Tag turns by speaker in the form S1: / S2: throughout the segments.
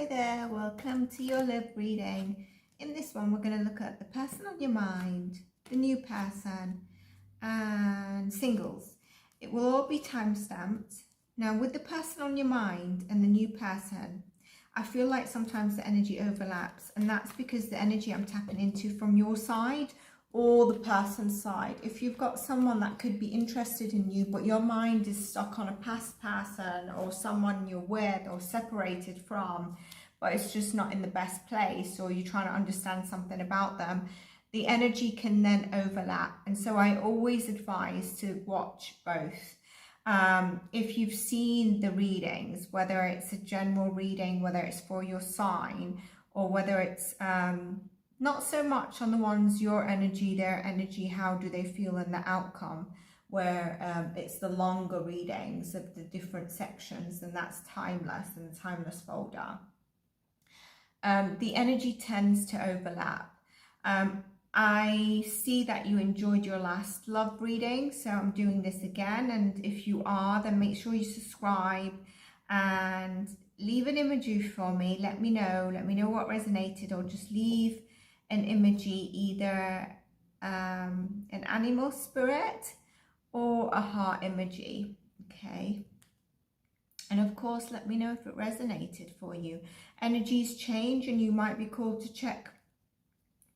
S1: there, welcome to your love reading. In this one we're going to look at the person on your mind, the new person and singles. It will all be time stamped. Now with the person on your mind and the new person, I feel like sometimes the energy overlaps, and that's because the energy I'm tapping into from your side or the person's side. If you've got someone that could be interested in you, but your mind is stuck on a past person or someone you're with or separated from, but it's just not in the best place, or you're trying to understand something about them, the energy can then overlap. And so I always advise to watch both. If you've seen the readings, whether it's a general reading, whether it's for your sign, or whether it's not so much on the ones your energy, their energy, how do they feel in the outcome, where it's the longer readings of the different sections, and that's timeless in the timeless folder. The energy tends to overlap. I see that you enjoyed your last love reading, so I'm doing this again, and if you are, then make sure you subscribe and leave an emoji for me. Let me know what resonated, or just leave an emoji, either an animal spirit or a heart emoji, okay? And of course, let me know if it resonated for you. Energies change, and you might be called to check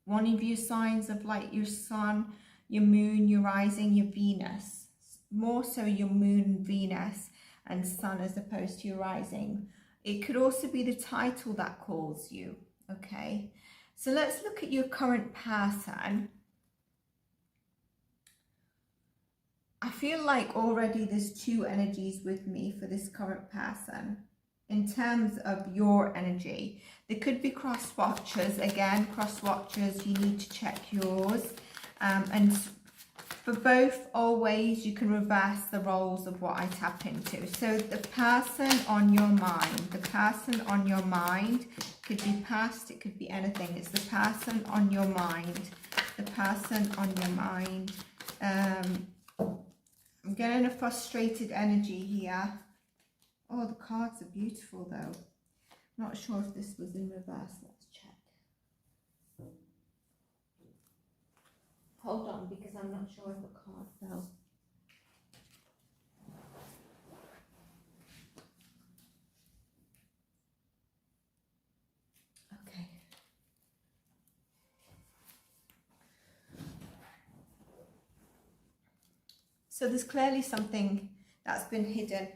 S1: one of your signs of like your sun, your moon, your rising, your Venus. More so your moon, Venus and sun as opposed to your rising. It could also be the title that calls you, okay? So let's look at your current person. I feel like already there's two energies with me for this current person. In terms of your energy, there could be cross watchers. Again, cross watchers, you need to check yours. And for both, always you can reverse the roles of what I tap into. So the person on your mind could be past, it could be anything. It's the person on your mind. The person on your mind. I'm getting a frustrated energy here. Oh, the cards are beautiful though. Not sure if this was in reverse. Let's check. Hold on, because I'm not sure if a card fell. Okay. So there's clearly something that's been hidden.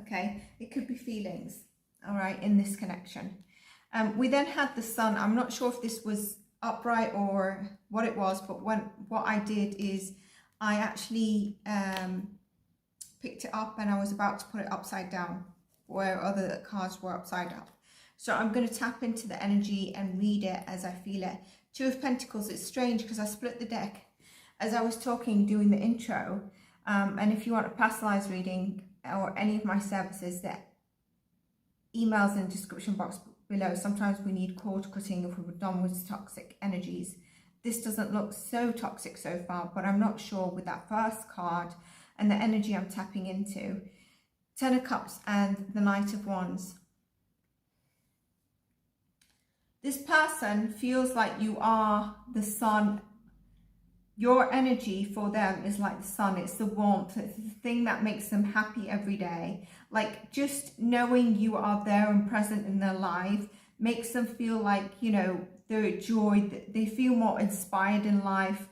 S1: Okay, it could be feelings, all right, in this connection. We then had the sun. I'm not sure if this was upright or what it was, but what I did is I actually picked it up and I was about to put it upside down where other cards were upside up. So I'm going to tap into the energy and read it as I feel it. Two of Pentacles. It's strange because I split the deck as I was talking, doing the intro. And if you want a personalized reading or any of my services, that emails in the description box below. Sometimes we need cord cutting if we're done with toxic energies. This doesn't look so toxic so far, but I'm not sure with that first card and the energy I'm tapping into. 10 of Cups and the Knight of Wands. This person feels like you are the sun. Your energy for them is like the sun. It's the warmth. It's the thing that makes them happy every day. Like just knowing you are there and present in their life makes them feel like, you know, they're joy. They feel more inspired in life.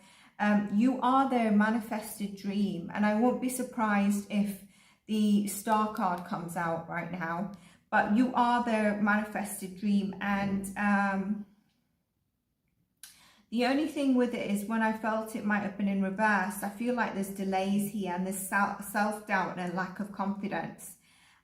S1: You are their manifested dream. And I won't be surprised if the Star card comes out right now. But you are their manifested dream. And the only thing with it is when I felt it might have been in reverse, I feel like there's delays here and there's self-doubt and a lack of confidence.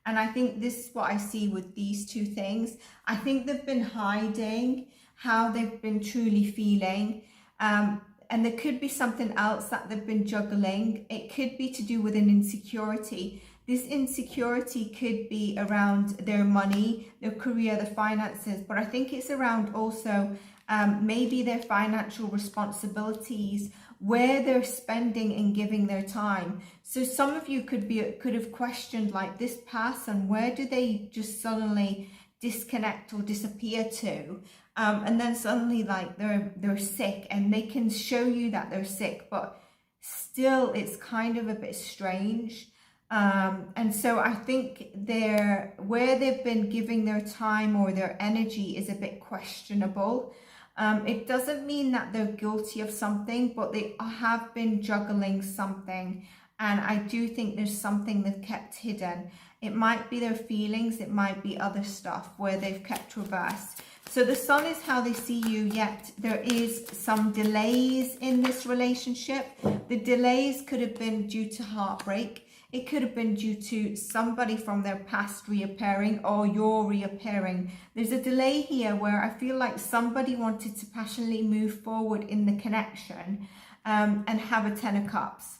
S1: And I think this is what I see with these two things. I think they've been hiding how they've been truly feeling. And there could be something else that they've been juggling. It could be to do with an insecurity. This insecurity could be around their money, their career, their finances. But I think it's around also maybe their financial responsibilities, where they're spending and giving their time. So some of you could have questioned, like, this person, where do they just suddenly disconnect or disappear to, and then suddenly like they're sick, and they can show you that they're sick, but still it's kind of a bit strange. And so I think where they've been giving their time or their energy is a bit questionable. It doesn't mean that they're guilty of something, but they have been juggling something. And I do think there's something they've kept hidden. It might be their feelings, it might be other stuff where they've kept reversed. So the Sun is how they see you, yet there is some delays in this relationship. The delays could have been due to heartbreak. It could have been due to somebody from their past reappearing, or you're reappearing. There's a delay here where I feel like somebody wanted to passionately move forward in the connection, and have a 10 of Cups.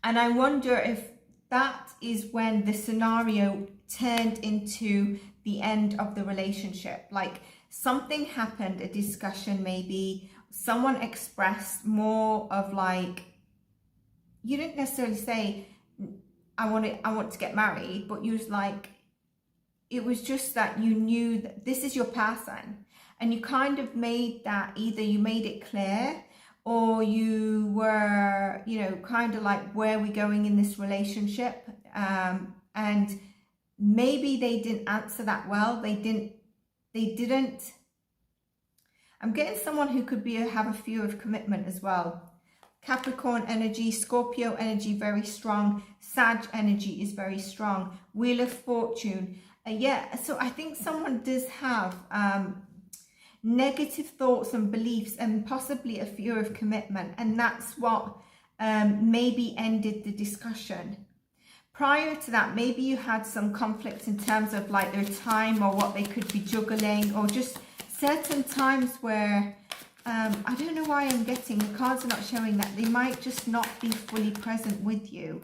S1: And I wonder if that is when the scenario turned into the end of the relationship. Like something happened, a discussion maybe, someone expressed more of like, you didn't necessarily say, I want to get married, but you was like, it was just that you knew that this is your person, and you kind of made that, either you made it clear, or you were, you know, kind of like, where are we going in this relationship? And maybe they didn't answer that well. They didn't. I'm getting someone who could have a fear of commitment as well. Capricorn energy, Scorpio energy, very strong. Sag energy is very strong. Wheel of Fortune. Yeah, so I think someone does have negative thoughts and beliefs, and possibly a fear of commitment. And that's what maybe ended the discussion. Prior to that, maybe you had some conflict in terms of like their time, or what they could be juggling, or just certain times where I don't know why I'm getting, the cards are not showing that they might just not be fully present with you.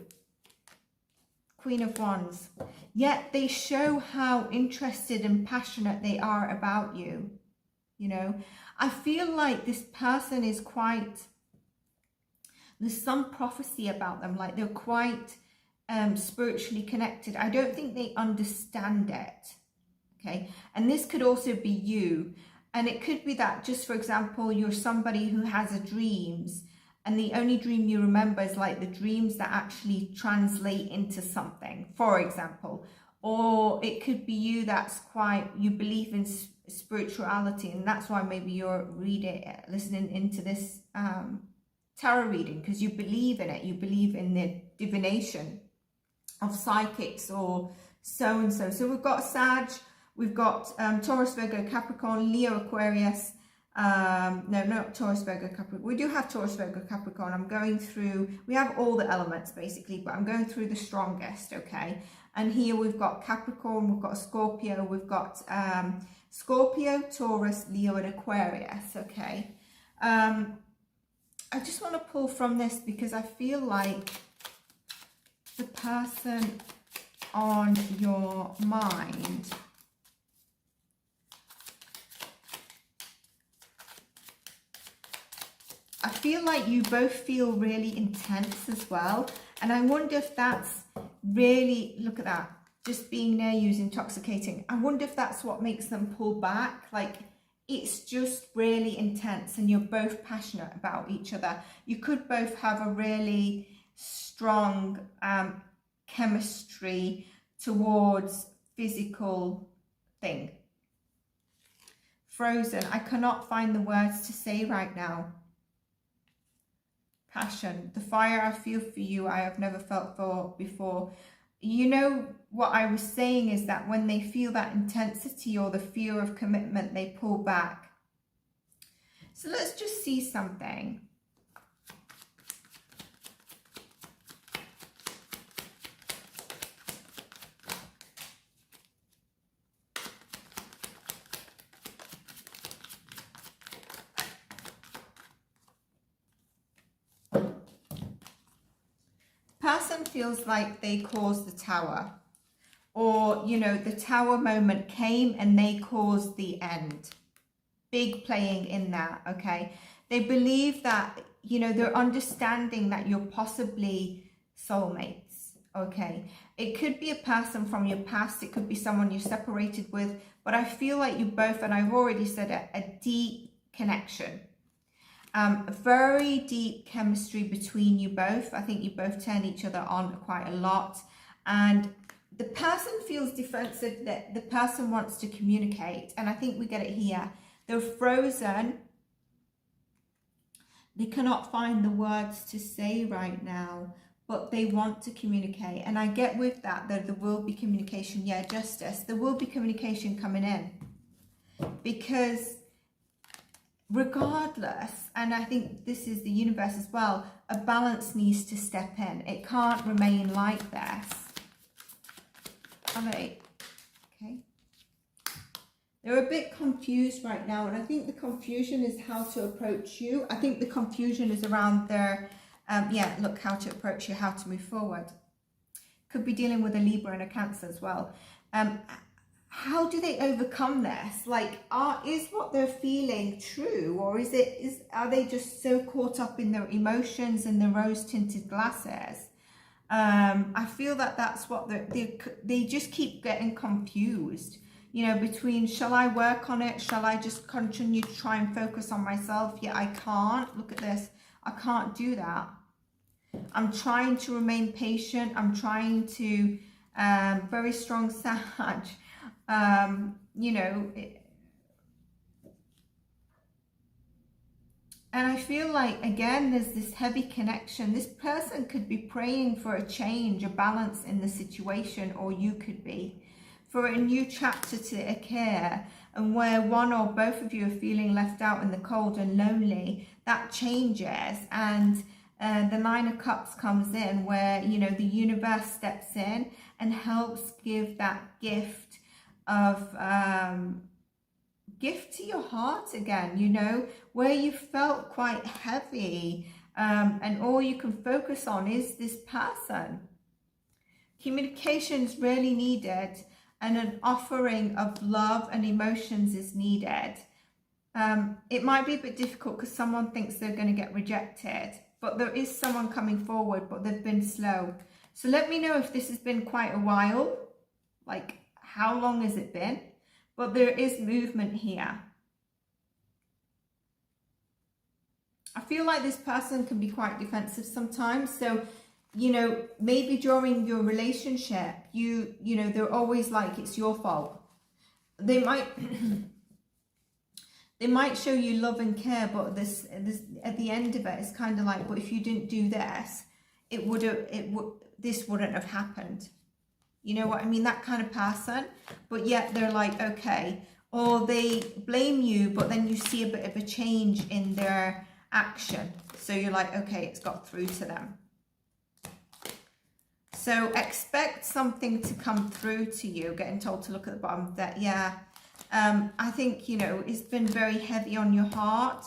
S1: Queen of Wands. Yet they show how interested and passionate they are about you. You know, I feel like this person is there's some prophecy about them, like they're quite spiritually connected. I don't think they understand it. Okay, and this could also be you. And it could be that, just for example, you're somebody who has dreams, and the only dream you remember is like the dreams that actually translate into something, for example. Or it could be you that's you believe in spirituality, and that's why maybe you're listening into this tarot reading, because you believe in it. You believe in the divination of psychics or so-and-so. So we've got Sag, we've got Taurus, Virgo, Capricorn, Leo, Aquarius. No, not Taurus, Virgo, Capricorn. We do have Taurus, Virgo, Capricorn. I'm going through, we have all the elements basically, but I'm going through the strongest, okay? And here we've got Capricorn, we've got Scorpio, we've got Scorpio, Taurus, Leo, and Aquarius, okay? I just want to pull from this because I feel like the person on your mind, I feel like you both feel really intense as well. And I wonder if that's really, look at that, just being near you is intoxicating. I wonder if that's what makes them pull back. Like, it's just really intense, and you're both passionate about each other. You could both have a really strong chemistry towards physical thing. Frozen. I cannot find the words to say right now. Passion. The fire I feel for you, I have never felt for before. You know, what I was saying is that when they feel that intensity or the fear of commitment, they pull back. So let's just see something. Person feels like they caused the tower, or, you know, the tower moment came and they caused the end. Big playing in that, okay? They believe that, you know, they're understanding that you're possibly soulmates, Okay, it could be a person from your past, it could be someone you're separated with, but I feel like you both, and I've already said it, a deep connection. A very deep chemistry between you both. I think you both turn each other on quite a lot, and the person feels defensive, that the person wants to communicate, and I think we get it here. They're frozen. They cannot find the words to say right now, but they want to communicate. And I get with that there will be communication. Yeah, justice. There will be communication coming in. Because regardless, and I think this is the universe as well, a balance needs to step in. It can't remain like this. All right. Okay. They're a bit confused right now, and I think the confusion is how to approach you. I think the confusion is around their, yeah, look, how to approach you, how to move forward. Could be dealing with a Libra and a Cancer as well. How do they overcome this? Like, is what they're feeling true, or are they just so caught up in their emotions and the rose-tinted glasses? I feel that that's what they just keep getting confused. You know, between, shall I work on it? Shall I just continue to try and focus on myself? Yeah, I can't. Look at this. I can't do that. I'm trying to remain patient. I'm trying to, very strong Sag. You know, and I feel like, again, there's this heavy connection. This person could be praying for a change, a balance in the situation, or you could be. For a new chapter to occur, and where one or both of you are feeling left out in the cold and lonely, that changes, and the Nine of Cups comes in, where, you know, the universe steps in and helps give that gift of gift to your heart again, you know, where you felt quite heavy, and all you can focus on is this person. Communication is really needed, and an offering of love and emotions is needed. It might be a bit difficult because someone thinks they're going to get rejected, but there is someone coming forward, but they've been slow. So let me know if this has been quite a while, like how long has it been? But there is movement here. I feel like this person can be quite defensive sometimes. So, you know, maybe during your relationship, you know, they're always like, it's your fault. They might they might show you love and care, but this at the end of it, it's kind of like, but if you didn't do this, this wouldn't have happened. You know what I mean? That kind of person. But yet they're like, okay. Or they blame you, but then you see a bit of a change in their action. So you're like, okay, it's got through to them. So expect something to come through to you. Getting told to look at the bottom of that. Yeah. I think, you know, it's been very heavy on your heart.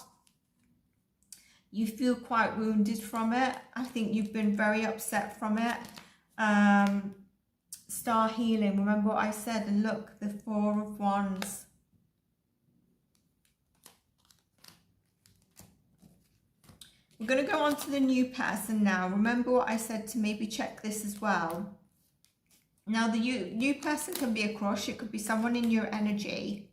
S1: You feel quite wounded from it. I think you've been very upset from it. Star healing, remember what I said, and look, the Four of Wands. We're going to go on to the new person now. Remember what I said to maybe check this as well. Now, the new person can be a crush. It could be someone in your energy.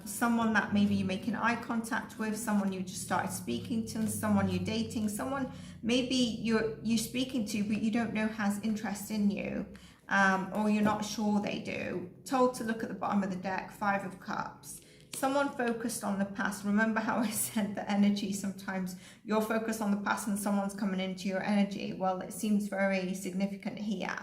S1: Someone that maybe you're making eye contact with, someone you just started speaking to, someone you're dating, someone maybe you're speaking to but you don't know has interest in you, or you're not sure they do. Told to look at the bottom of the deck, Five of Cups. Someone focused on the past. Remember how I said the energy, sometimes you're focused on the past and someone's coming into your energy. Well, it seems very significant here.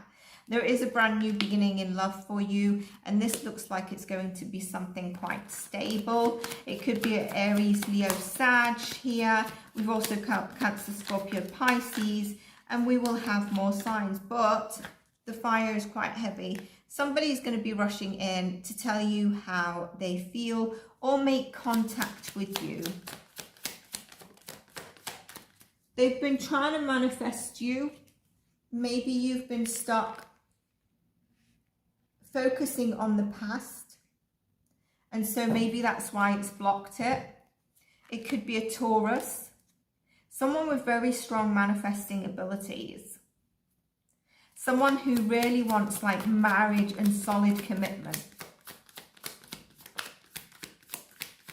S1: There is a brand new beginning in love for you, and this looks like it's going to be something quite stable. It could be an Aries, Leo, Sag here. We've also got Cancer, Scorpio, Pisces, and we will have more signs, but the fire is quite heavy. Somebody is going to be rushing in to tell you how they feel or make contact with you. They've been trying to manifest you. Maybe you've been stuck focusing on the past, and so maybe that's why it's blocked it. It could be a Taurus, someone with very strong manifesting abilities. Someone who really wants like marriage and solid commitment.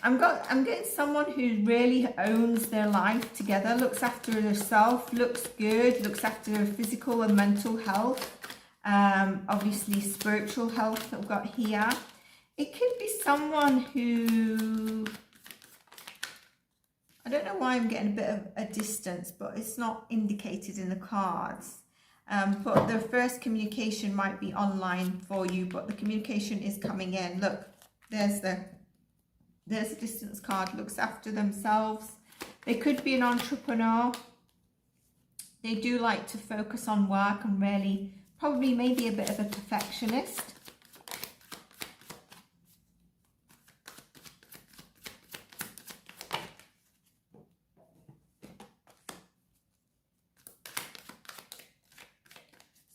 S1: I'm getting someone who really owns their life together, looks after herself, looks good, looks after her physical and mental health. Obviously spiritual health I've got here. It could be someone who, I don't know why I'm getting a bit of a distance, but it's not indicated in the cards. But the first communication might be online for you, but the communication is coming in. Look, there's a distance card, looks after themselves. They could be an entrepreneur. They do like to focus on work and really, probably maybe a bit of a perfectionist.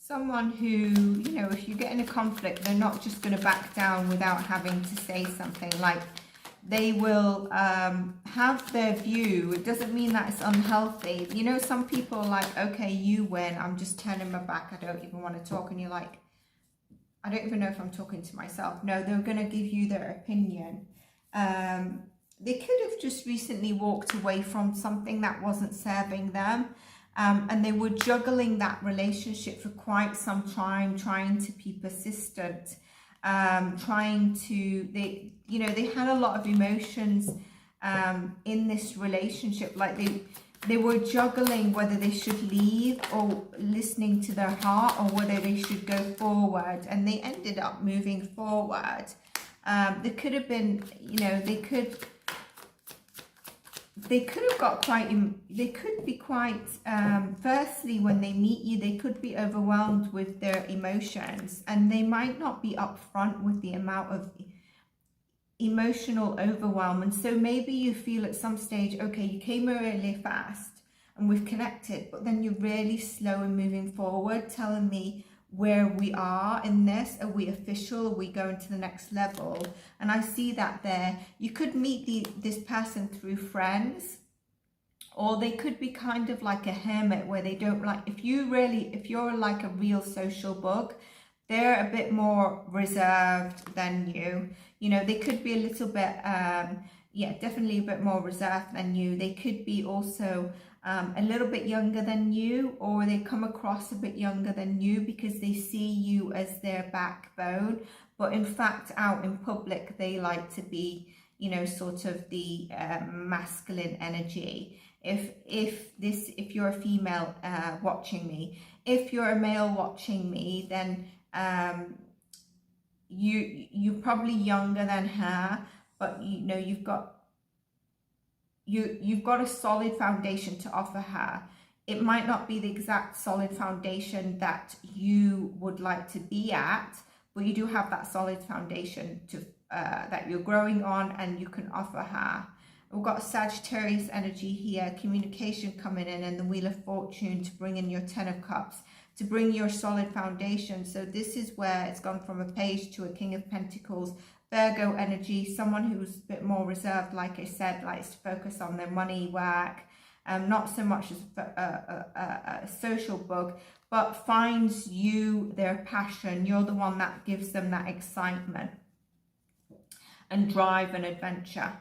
S1: Someone who, you know, if you get in a conflict, they're not just going to back down without having to say something. Like, they will have their view. It doesn't mean that it's unhealthy. You know, some people are like, okay, you win. I'm just turning my back. I don't even want to talk. And you're like, I don't even know if I'm talking to myself. No, they're going to give you their opinion. They could have just recently walked away from something that wasn't serving them. And they were juggling that relationship for quite some time, trying to be persistent, they had a lot of emotions in this relationship. Like they were juggling whether they should leave or listening to their heart, or whether they should go forward, and they ended up moving forward. There could have been, you know, they could have got quite, they could be quite, firstly, when they meet you, they could be overwhelmed with their emotions, and they might not be upfront with the amount of emotional overwhelm. And so maybe you feel at some stage, okay, you came really fast and we've connected, but then you're really slow in moving forward, telling me where we are in this. Are we official? Are we going to the next level? And I see that there. You could meet this person through friends, or they could be kind of like a hermit, where they don't like, if you're like a real social bug, they're a bit more reserved than you. You know, they could be a little bit, definitely a bit more reserved than you. They could be also a little bit younger than you, or they come across a bit younger than you because they see you as their backbone. But in fact, out in public, they like to be, you know, sort of the masculine energy. If you're a female watching me, if you're a male watching me, then you're probably younger than her, but you know, you've got a solid foundation to offer her. It might not be the exact solid foundation that you would like to be at, but you do have that solid foundation to that you're growing on, and you can offer her. We've got Sagittarius energy here, communication coming in, and the Wheel of Fortune to bring in your 10 of Cups, to bring your solid foundation. So this is where it's gone from a Page to a King of Pentacles. Virgo energy, someone who's a bit more reserved, like I said, likes to focus on their money, work, not so much as a social bug, but finds you their passion. You're the one that gives them that excitement and drive and adventure.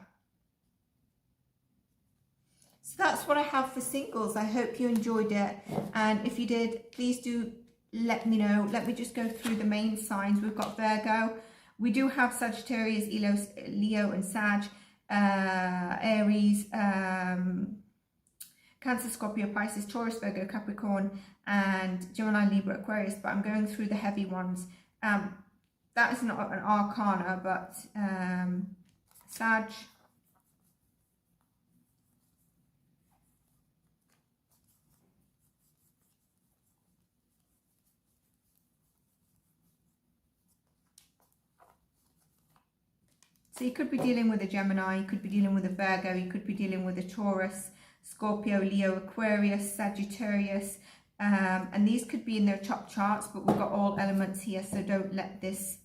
S1: So that's what I have for singles. I hope you enjoyed it, and if you did, please do let me know. Let me just go through the main signs. We've got Virgo. We do have Sagittarius, Leo and Sag, Aries, Cancer, Scorpio, Pisces, Taurus, Virgo, Capricorn, and Gemini, Libra, Aquarius. But I'm going through the heavy ones. That is not an arcana, but Sag, so you could be dealing with a Gemini, you could be dealing with a Virgo, you could be dealing with a Taurus, Scorpio, Leo, Aquarius, Sagittarius, and these could be in their top charts, but we've got all elements here, so don't let this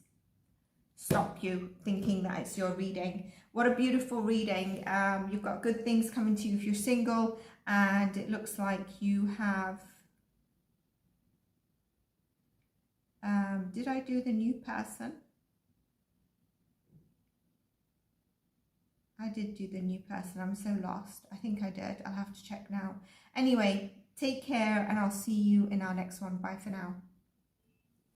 S1: stop you thinking that it's your reading. What a beautiful reading. You've got good things coming to you if you're single, and it looks like you have And did I do the new person? I did do the new person. I'm so lost. I think I did. I'll have to check now. Anyway, take care and I'll see you in our next one. Bye for now.